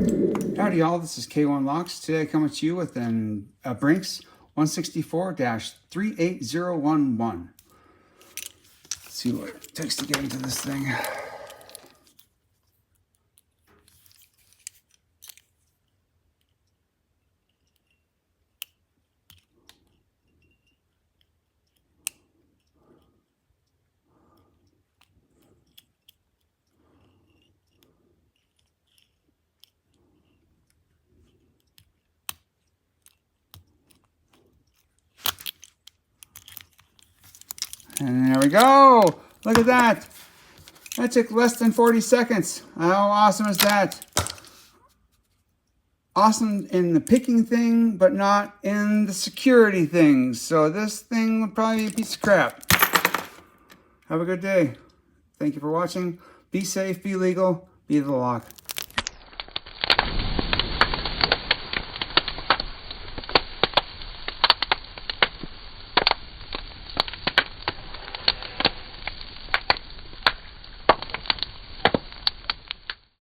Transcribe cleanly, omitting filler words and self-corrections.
Howdy y'all, this is K1 Locks. Today I come at you with a Brinks 164-38011. Let's see what it takes to get into this thing. And there we go. Look at that. That took less than 40 seconds. How awesome is that? Awesome in the picking thing, but not in the security things. So this thing would probably be a piece of crap. Have a good day. Thank you for watching. Be safe, be legal, be the lock.